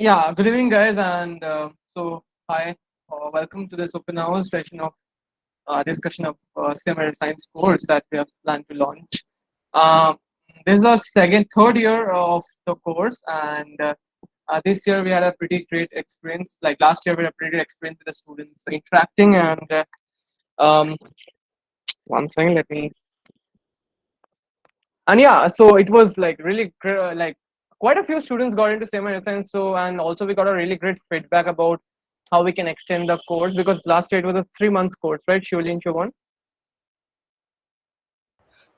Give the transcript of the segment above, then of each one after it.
Yeah, good evening, guys, and hi, welcome to this open house session of discussion of CMI science course that we have planned to launch. Um, this is our third year of the course, and this year we had a pretty great experience. Like last year, we had a pretty great experience with the students interacting, and um, one thing, let me and yeah, so it was like really like quite a few students got into semi science. So and also we got a really great feedback about how we can extend the course because last year it was a 3 month course, right, Shuli and Shubhan?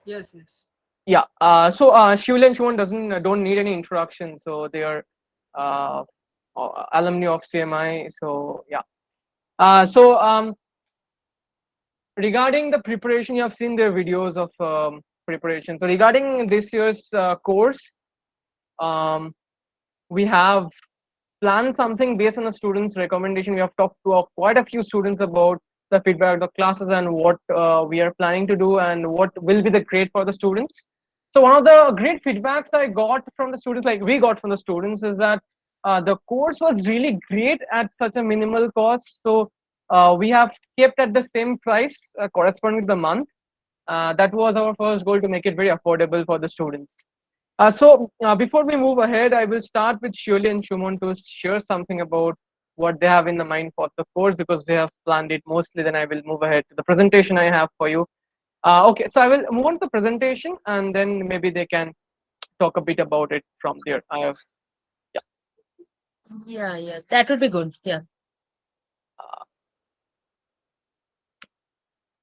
Yes, yes. Yeah. Shuli and Shubhan doesn't don't need any introduction, so they are uh, alumni of CMI. So yeah. Regarding the preparation, you have seen their videos of preparation. So regarding this year's course, um, we have plan something based on the students' recommendation. We have talked to quite a few students about the feedback of the classes and what we are planning to do and what will be the grade for the students. So one of the great feedbacks I got from the students, like we got from the students, is that the course was really great at such a minimal cost. So we have kept at the same price corresponding to the month. That was our first goal, to make it very affordable for the students. Before we move ahead, I will start with Shirley and Shumon to share something about what they have in the mind for the course because they have planned it mostly. Then I will move ahead to the presentation I have for you. Okay, so I will move on to the presentation and then maybe they can talk a bit about it from there. I have, yeah. Yeah, that would be good. Yeah. Uh,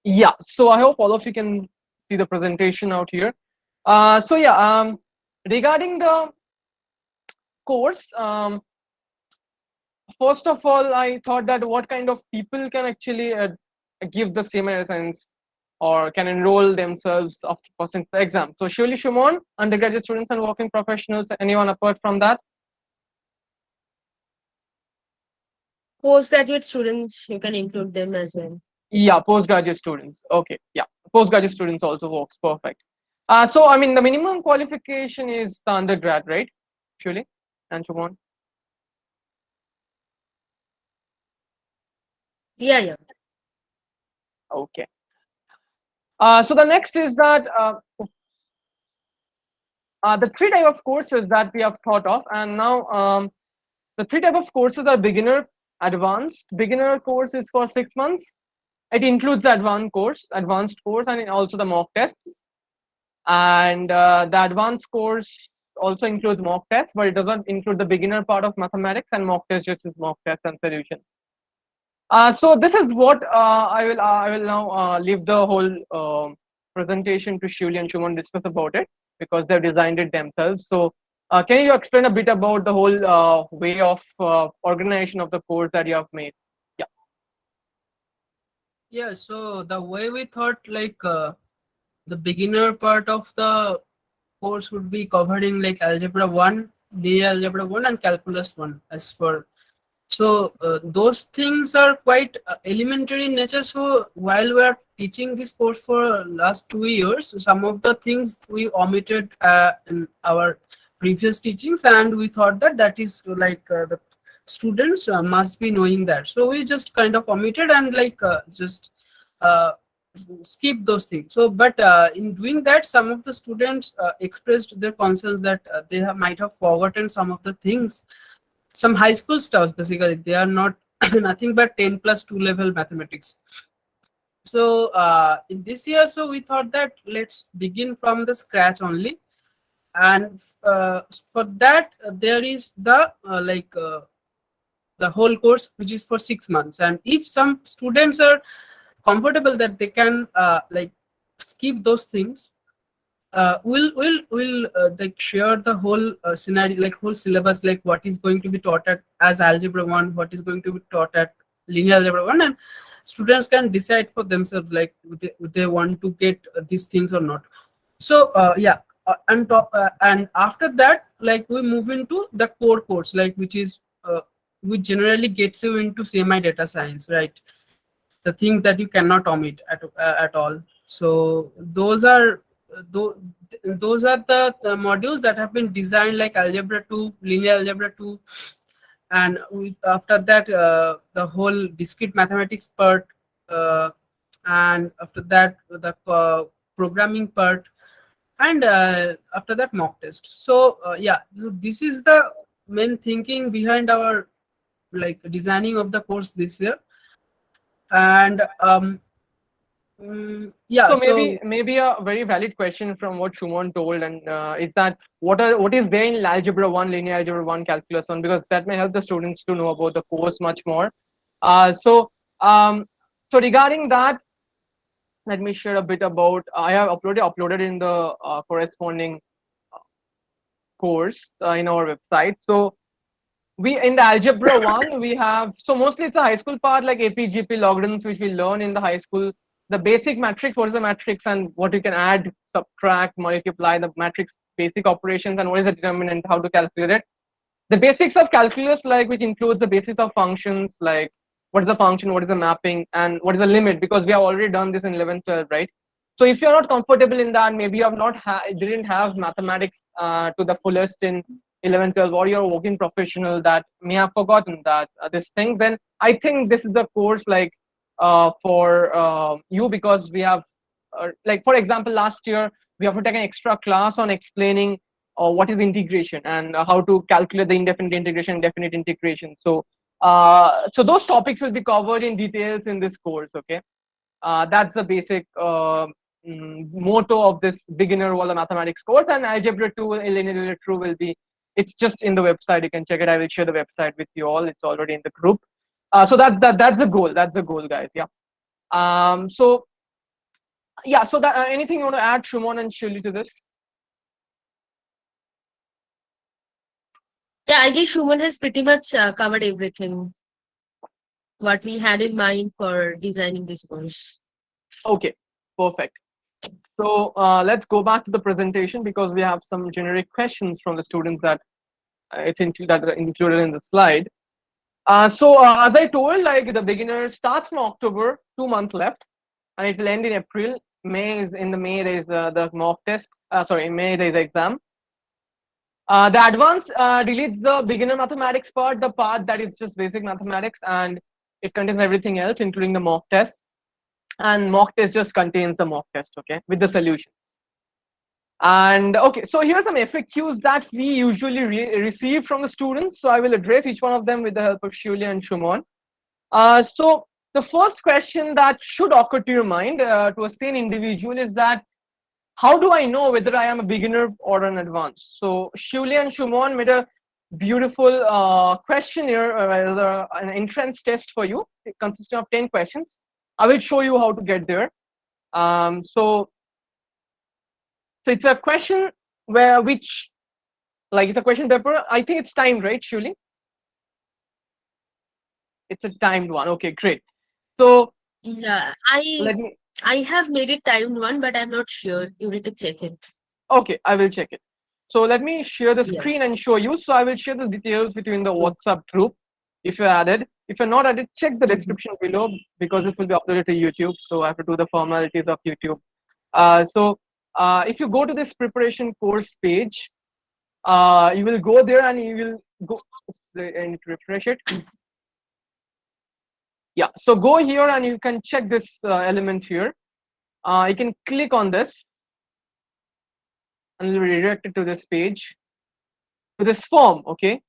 yeah, so I hope all of you can see the presentation out here. Regarding the course, first of all, I thought that what kind of people can actually give the same science or can enroll themselves after passing the exam. So surely Shumon, undergraduate students and working professionals, anyone apart from that? Postgraduate students, you can include them as well. Yeah, postgraduate students. Okay, yeah, postgraduate students also works perfect. So I mean the minimum qualification is the undergrad, right? Surely, and Shumon. Yeah. Okay. So the next is that the three type of courses that we have thought of, and now the three type of courses are beginner, advanced. Beginner course is for 6 months. It includes the advanced course, and also the mock tests. And the advanced course also includes mock tests, but it doesn't include the beginner part of mathematics, and mock test just is mock test and solution. So this is what I will now leave the whole presentation to Shuli and Shuman discuss about it because they've designed it themselves. So can you explain a bit about the whole way of organization of the course that you have made? Yeah. Yeah, so the way we thought, the beginner part of the course would be covering like algebra 1, linear algebra 1, and calculus 1 as for. So those things are quite elementary in nature. So while we are teaching this course for last 2 years, some of the things we omitted in our previous teachings, and we thought that that is the students must be knowing that. So we just kind of omitted and just uh, skip those things. So, but in doing that, some of the students expressed their concerns that they might have forgotten some of the things, some high school stuff. Basically they are not nothing but 10 plus 2 level mathematics. So in this year, so we thought that let's begin from the scratch only. And for that there is the whole course, which is for 6 months. And if some students are comfortable that they can skip those things, we'll like share the whole scenario, like whole syllabus, like what is going to be taught at as algebra 1, what is going to be taught at linear algebra 1, and students can decide for themselves like would they want to get these things or not. So and after that, like we move into the core course, like which generally gets you into CMI data science, right? The things that you cannot omit at all. So tho- those are the modules that have been designed like algebra 2, linear algebra 2, and after that the whole discrete mathematics part, uh, and after that the programming part, and after that mock test. So yeah, this is the main thinking behind our like designing of the course this year. And yeah, So so maybe a very valid question from what Shumon told, and is that what is there in algebra one, linear algebra one, calculus one, because that may help the students to know about the course much more. So so regarding that, let me share a bit about. I have uploaded in the corresponding course in our website. So we in the algebra one we have, so mostly it's a high school part like AP, logarithms, which we learn in the high school. The basic matrix, what is the matrix and what you can add, subtract, multiply, the matrix basic operations, and what is the determinant, how to calculate it. The basics of calculus, like which includes the basis of functions, like what is the function, what is the mapping, and what is the limit, because we have already done this in 11th 12, right? So if you're not comfortable in that, maybe you have not didn't have mathematics to the fullest in 11th 12, or you're a working professional that may have forgotten that this thing, then I think this is the course like for you, because we have like for example last year we have to take an extra class on explaining what is integration and how to calculate the indefinite integration, definite integration. So so those topics will be covered in details in this course. Okay, that's the basic motto of this beginner wall mathematics course. And algebra 2 linear true will be, it's just in the website, you can check it. I will share the website with you all, it's already in the group. So that's the goal, guys. Yeah. So yeah, so that anything you want to add, Shumon and Shirley, to this? Yeah, I guess Shuman has pretty much covered everything what we had in mind for designing this course. Okay, perfect. So let's go back to the presentation, because we have some generic questions from the students that that are included in the slide. So as I told, like the beginner starts from October, 2 months left, and it will end in April. May is in the May there is the mock test. Sorry, in May there is the exam. The advanced deletes the beginner mathematics part, the part that is just basic mathematics, and it contains everything else, including the mock test. And mock test just contains the mock test, okay, with the solution. And okay, so here's some FAQs that we usually receive from the students. So I will address each one of them with the help of Shulia and Shumon. So the first question that should occur to your mind to a sane individual is that, how do I know whether I am a beginner or an advanced? So Shulia and Shumon made a beautiful questionnaire, an entrance test for you, consisting of 10 questions. I will show you how to get there. So it's a question where which, like it's a question paper. I think it's timed, right, Shuli? It's a timed one. Okay, great. So Yeah, let me. I have made it timed one, but I'm not sure. You need to check it. Okay, I will check it. So let me share the Yeah. screen and show you. So I will share the details between the Mm. WhatsApp group. If you're added, if you're not added, check the Mhm. description below, because this will be uploaded to YouTube. So I have to do the formalities of YouTube. So if you go to this preparation course page, you will go there and you will go. I need to refresh it. Yeah, so go here and you can check this element here. You can click on this and you'll be redirected to this page, to this form. Okay,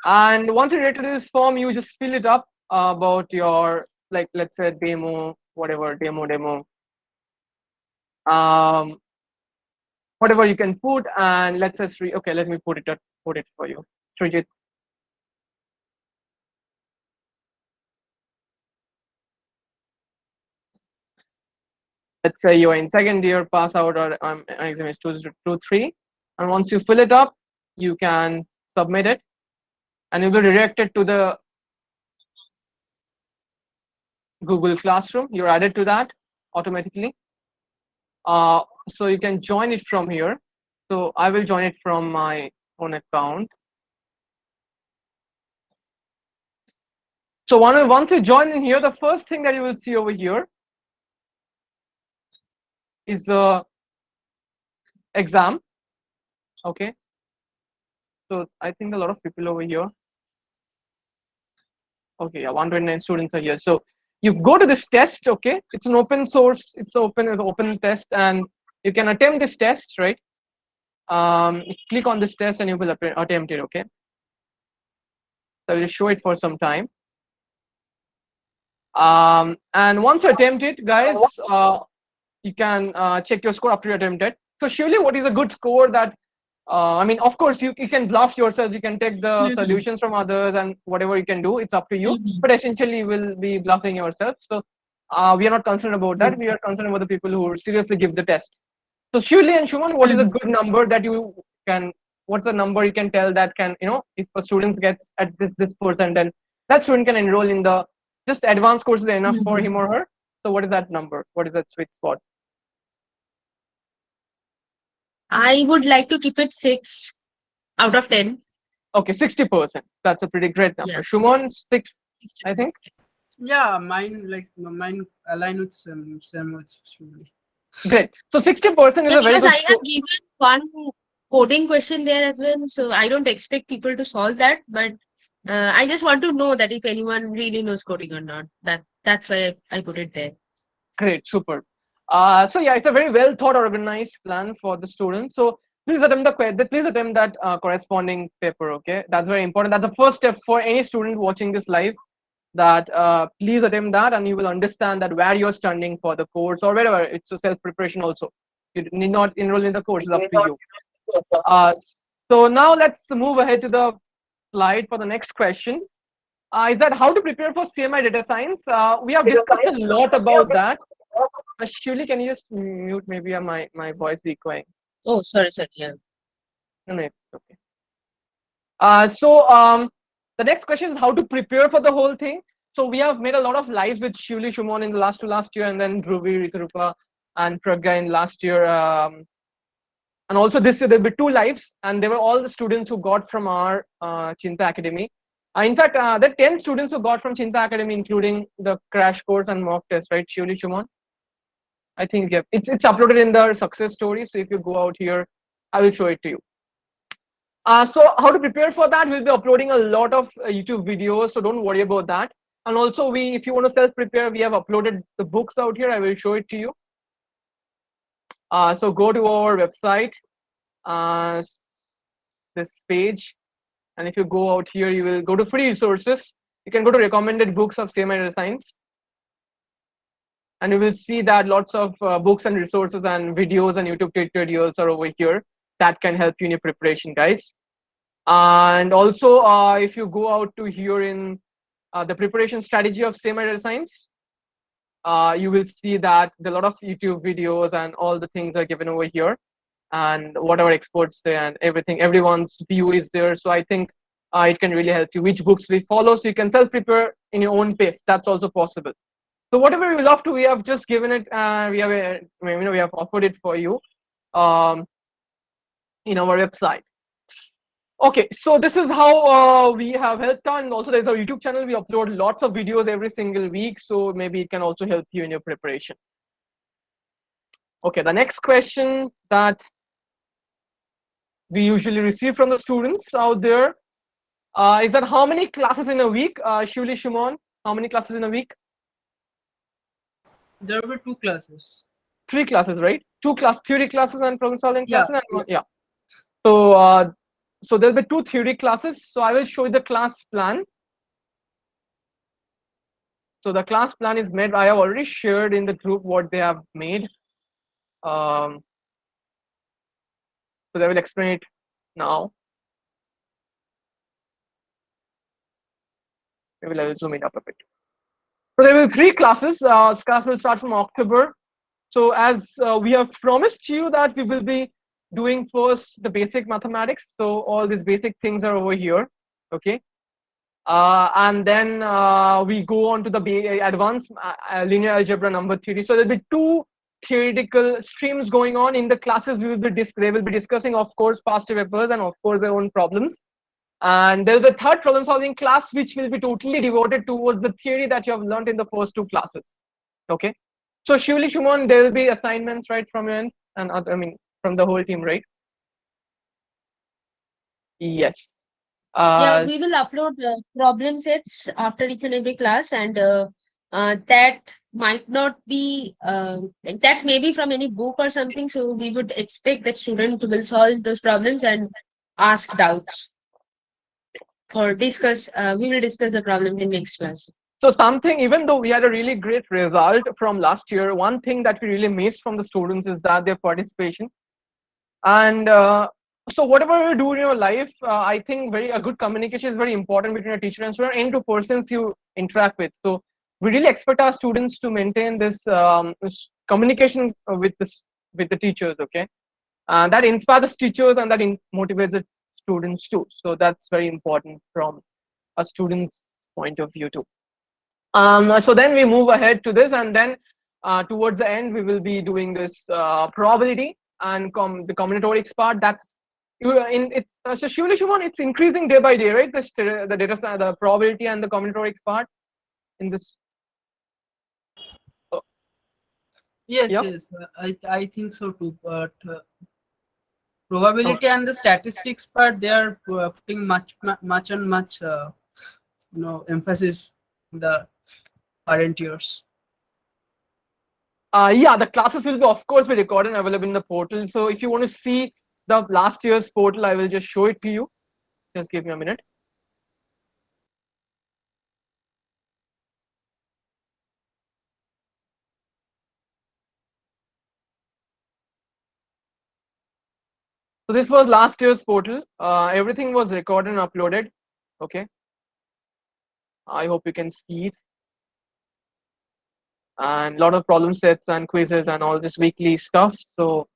and once you're redirected to this form, you just fill it up about your, like, let's say demo, whatever, demo, um whatever you can put. And let's just okay, let me put it for you, Srijit. Let's say you're in second year, pass out, or exam is 223, and once you fill it up, you can submit it, and you will be redirected to the Google Classroom. You're added to that automatically. So you can join it from here. So I will join it from my own account. So once you join in here, the first thing that you will see over here is the exam. Okay. So I think a lot of people over here. Okay, yeah, 129 students are here. So you go to this test, okay? It's an open source, it's open test, and you can attempt this test, right? Click on this test and you will attempt it, okay? So I will show it for some time. And once you attempt it, guys, you can check your score after you attempt it. So surely what is a good score that, I mean, of course, you can bluff yourself, you can take the solutions from others and whatever you can do, it's up to you. But essentially you will be bluffing yourself. So we are not concerned about that. We are concerned about the people who seriously give the test. So Shuli and Shuman, what is a good number that you can, what's the number you can tell that can, you know, if a student gets at this percent, then that student can enroll in the, just advanced courses are enough for him or her. So what is that number? What is that sweet spot? I would like to keep it 6 out of 10. Okay, 60%. That's a pretty great number. Yeah. Shuman, 6, I think. Yeah, mine align with same with Shuli. Great. So 60% is Yeah, a very because good I score. have given one coding question there as well, so I don't expect people to solve that, but I just want to know that if anyone really knows coding or not. That's why I put it there. Great, super. So yeah, it's a very well thought, organized plan for the students. So please attempt please attempt that corresponding paper. Okay, that's very important. That's the first step for any student watching this live. That please attempt that, and you will understand that where you're standing for the course or wherever. It's a self preparation also. You need not enroll in the course. It's up to you. So now let's move ahead to the slide for the next question. Is that how to prepare for CMI data science? We have discussed a lot about that. Shuli, can you just mute maybe my voice be echoing? Oh, sorry, yeah. No, it's okay. The next question is how to prepare for the whole thing. So we have made a lot of lives with Shuli Shumon in the last year, and then Dhruvi, Riturupa, and Pragya in last year. And also this year there'll be 2 lives, and they were all the students who got from our Cheenta Academy. In fact, there are 10 students who got from Cheenta Academy, including the crash course and mock test, right, Shuli Shumon? I think yeah, it's uploaded in the success story. So if you go out here, I will show it to you. So how to prepare for that? We'll be uploading a lot of YouTube videos, so don't worry about that. And also, if you want to self-prepare, we have uploaded the books out here. I will show it to you. So go to our website, this page, and if you go out here, you will go to free resources. You can go to recommended books of CMI data science, and you will see that lots of books and resources and videos and YouTube tutorials are over here that can help you in your preparation, guys. And also, if you go out to here in the preparation strategy of CMI data science, you will see that there are a lot of YouTube videos and all the things are given over here, and whatever experts there and everything, everyone's view is there. So I think it can really help you which books we follow, so you can self-prepare in your own pace. That's also possible. So whatever we love to, we have just given it. We have offered it for you in our website. Okay, so this is how we have helped out, and also there's our YouTube channel. We upload lots of videos every single week, so maybe it can also help you in your preparation. Okay, the next question that we usually receive from the students out there is that how many classes in a week? Shuli, Shumon, how many classes in a week? There were 2 classes. 3 classes, right? 2 theory classes and problem solving Yeah. classes. And yeah. So so there'll be 2 theory classes. So I will show you the class plan. So the class plan is made. I have already shared in the group what they have made. So they will explain it now. Maybe I will zoom it up a bit. So there will be 3 classes. Class will start from October. So as we have promised you that we will be doing first the basic mathematics. So all these basic things are over here. Okay. And then we go on to the advanced linear algebra number theory. So there'll be 2 theoretical streams going on in the classes. They will be discussing, of course, past papers and of course their own problems. And there's a third problem solving class which will be totally devoted towards the theory that you have learned in the first 2 classes. Okay. So Shivali, Shumon, there will be assignments right from your end, and from the whole team, right? Yes. Yeah, Uh, we will upload problem sets after each and every class, and that might not be like that may be from any book or something. So we would expect that student will solve those problems and ask doubts or discuss. We will discuss the problem in next class. so something, even though we had a really great result from last year, one thing that we really missed from the students is that their participation. And so whatever you do in your life, I think very a good communication is very important between a teacher and student and to persons you interact with. So we really expect our students to maintain this communication with the teachers. Okay, that inspires the teachers and that motivates the students too. So that's very important from a student's point of view too. So then we move ahead to this, and then towards the end we will be doing this probability and the combinatorics part. That's in it's so surely Shuman, it's increasing day by day, right? The data the probability and the combinatorics part in this. Oh, Yes, yep. yes, I think so too. But Okay. probability and the statistics part, they are putting much and much emphasis in the current years. Yeah, the classes will be, of course, be recorded and available in the portal. So if you want to see the last year's portal, I will just show it to you. Just give me a minute. So this was last year's portal. Everything was recorded and uploaded. Okay. I hope you can see it. And a lot of problem sets and quizzes and all this weekly stuff. So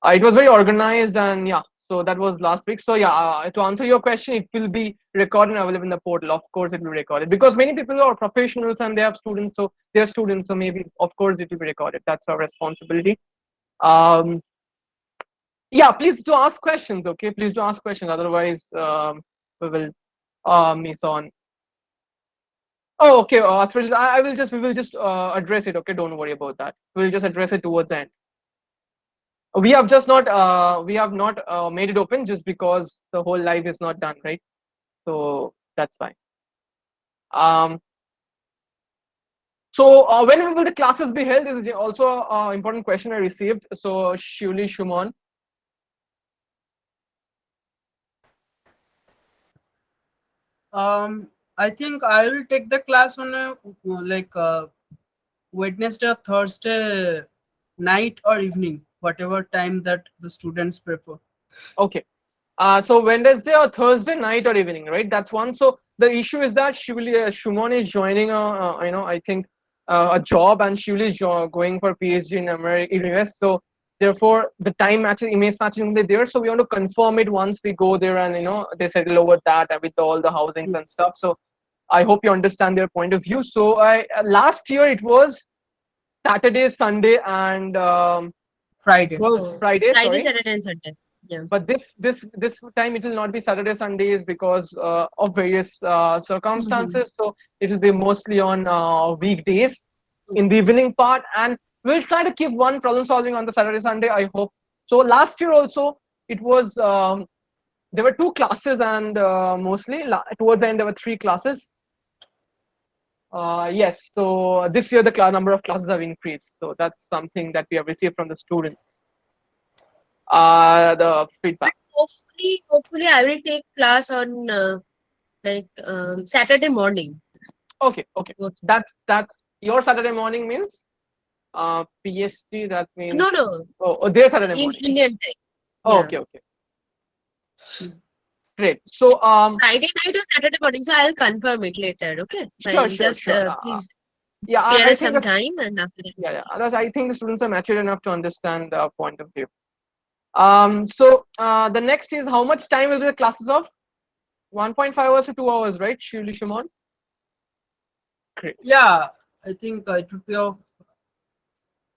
it was very organized, and yeah. So that was last week. So yeah, to answer your question, it will be recorded and available in the portal. Of course, it will be recorded because many people are professionals and they have students. So they're students. So maybe, of course, it will be recorded. That's our responsibility. Um, yeah, please do ask questions. Okay, please do ask questions. Otherwise, we will miss on. Oh, okay. I will just we will just address it. Okay, don't worry about that. We'll just address it towards the end. We have not made it open just because the whole live is not done, right? So that's fine. Um, so when will the classes be held? This is also an important question I received. So Shuli Shumon. I think I will take the class on a Wednesday or Thursday night or evening, whatever time that the students prefer. Okay. So Wednesday or Thursday night or evening, right? That's one. So the issue is that Shumon is joining I think a job, and Shivli is going for PhD in America, US. So therefore, the time matching, image matching will be there. So we want to confirm it once we go there, and they settle over that with all the housings and stuff. So I hope you understand their point of view. So last year it was Saturday, Sunday, and Friday. was Friday. Friday, Sorry. Saturday, and Sunday. Yeah. But this time it will not be Saturday Sundays because of various circumstances. So it will be mostly on weekdays in the evening part, and we'll try to keep one problem solving on the Saturday Sunday, I hope. So last year also it was there were two classes, and mostly towards the end there were three classes. Yes, so this year the number of classes have increased, so that's something that we have received from the students, the feedback. Hopefully, I will take class on Saturday morning. Okay, okay. That's your Saturday morning means PST. That means No, their Saturday in morning. Indian time. Oh, Yeah. okay, okay. Great. So Friday night or Saturday morning. So I'll confirm it later. Okay. sure, Fine. sure, Just sure. please Yeah, spare I us think some time, and after that. yeah, yeah. I think the students are mature enough to understand the point of view. So the next is how much time will be the classes of 1.5 hours to 2 hours, right? Shuli Shimon. Great. Yeah, I think it would be of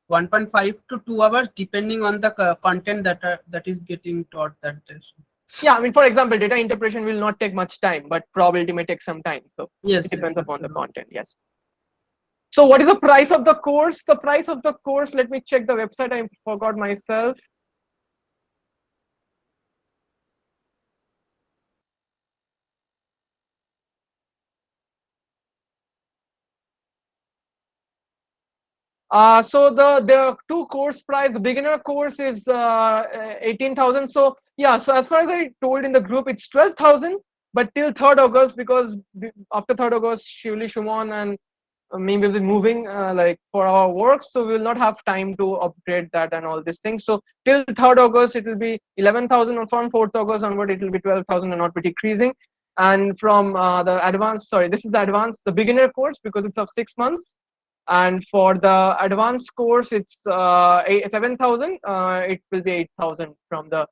1.5 to 2 hours, depending on the content that is getting taught that day. Yeah, I mean, for example, data interpretation will not take much time, but probability may take some time. So Yes, it depends yes, upon the absolutely. content. Yes. So what is the price of the course? The price of the course, let me check the website. I forgot myself. So the two course price, the beginner course is 18,000. So yeah, so as far as I told in the group, it's 12,000, but till 3rd August, because after 3rd August, Shivli, Shumon, and me will be moving like for our work, so we will not have time to upgrade that and all these things. So till 3rd August, it will be 11,000, and from 4th August onward, it will be 12,000 and not be decreasing. And from the advanced, sorry, this is the advanced, the beginner course, because it's of 6 months. And for the advanced course, it's 7,000. It will be 8,000 from the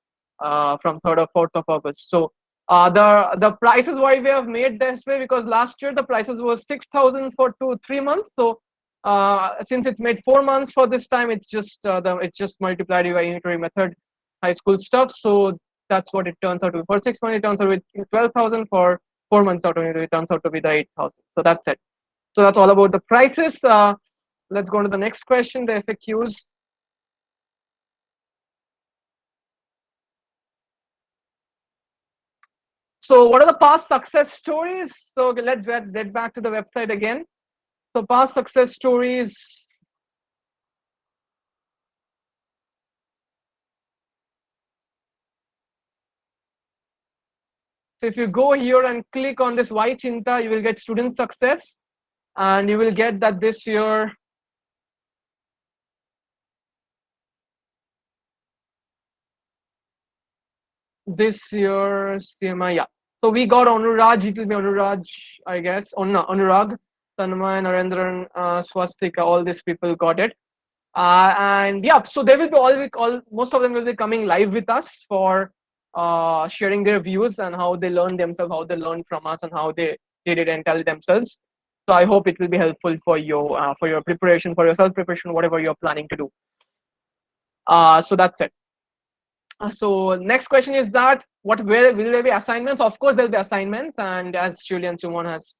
from 3rd or 4th of August. So the prices why we have made this way, because last year the prices was 6,000 for 2-3 months. So since it's made 4 months for this time, it's just it's just multiplied by unitary method high school stuff. So that's what it turns out to be. For 6 months, it turns out to be 12,000. For 4 months, it turns out to be the 8,000. So that's it. So that's all about the prices. Let's go to the next question, the FAQs. So what are the past success stories? So let's get back to the website again. So past success stories. So if you go here and click on this Y Cheenta, you will get student success, and you will get that this year CMI, yeah. So we got Anuraj, it will be Anuraj, I guess. Oh no, Anurag, Tanmay, Narendran, Swastika, all these people got it. And yeah, so they will be all most of them will be coming live with us for sharing their views and how they learn themselves, how they learn from us, and how they did it and tell themselves. So I hope it will be helpful for you for your preparation, for your self preparation, whatever you're planning to do. So that's it. So next question is that where will there be assignments? Of course, there'll be assignments, and as Julian Sumon has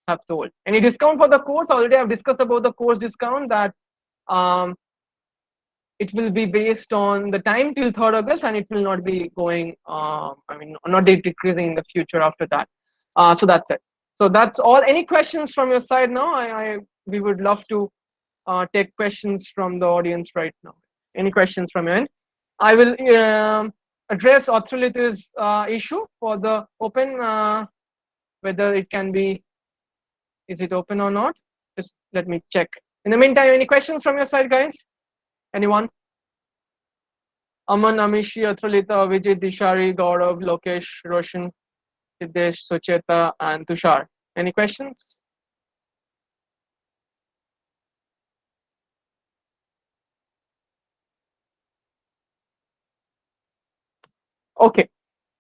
have told, any discount for the course? Already I've discussed about the course discount, that it will be based on the time till 3rd August, and it will not be going. I mean, not decreasing in the future after that. So that's it. So that's all. Any questions from your side now? We would love to take questions from the audience right now. Any questions from your end? I will address authority's issue for the open, whether it can be, is it open or not? Just let me check. In the meantime, any questions from your side, guys? Anyone? Aman, Amishi, Atralita, Vijay, Dishari, Gaurav, Lokesh, Roshan, Siddesh, Sucheta, and Tushar. Any questions? Okay.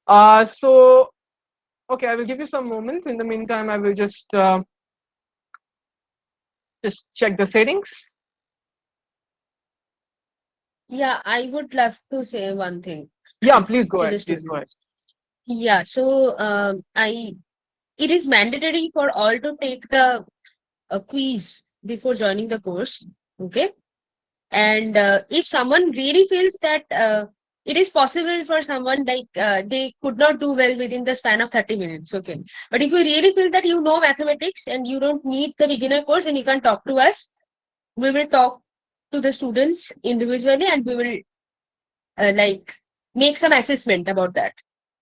So, okay, I will give you some moments. In the meantime, I will just check the settings. Yeah, I would love to say one thing. Yeah, please go to ahead. the Please go ahead. students. Yeah, so it is mandatory for all to take the quiz before joining the course. Okay, and if someone really feels that it is possible for someone like they could not do well within the span of 30 minutes, okay, but if you really feel that you know mathematics and you don't need the beginner course, then you can talk to us. We will talk to the students individually, and we will like make some assessment about that.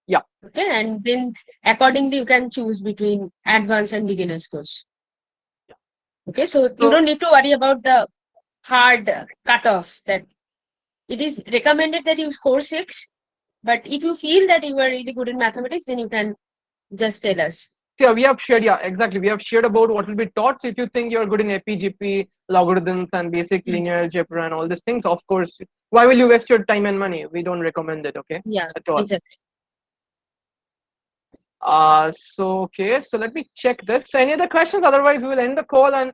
Yeah. Okay, and then accordingly you can choose between advanced and beginners course. Okay, so you don't need to worry about the hard cutoff. That it is recommended that you score 6, but if you feel that you are really good in mathematics, then you can just tell us. Yeah, we have shared. Yeah, exactly. We have shared about what will be taught. So if you think you're good in APGP, logarithms, and basic linear algebra and all these things, of course, why will you waste your time and money? We don't recommend it. Okay. Yeah, At all. exactly. So okay. So let me check this. Any other questions? Otherwise, we will end the call. And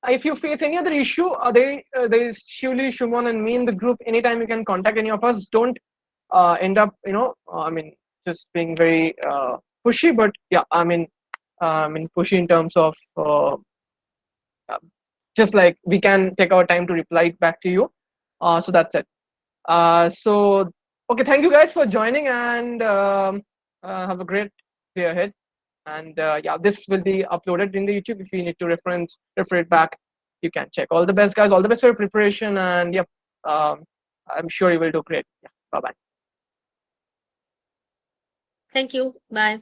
if you face any other issue, there is Shuli, Shumon, and me in the group. Anytime you can contact any of us. Don't end up, I mean, just being very pushy. But yeah, I mean, pushy in terms of just like we can take our time to reply back to you. So that's it. So okay, thank you guys for joining, and have a great day ahead. And yeah, this will be uploaded in the YouTube if you need to refer it back. you can check. All the best, guys. All the best for your preparation, and yeah, I'm sure you will do great. Yeah, bye bye. Thank you. Bye.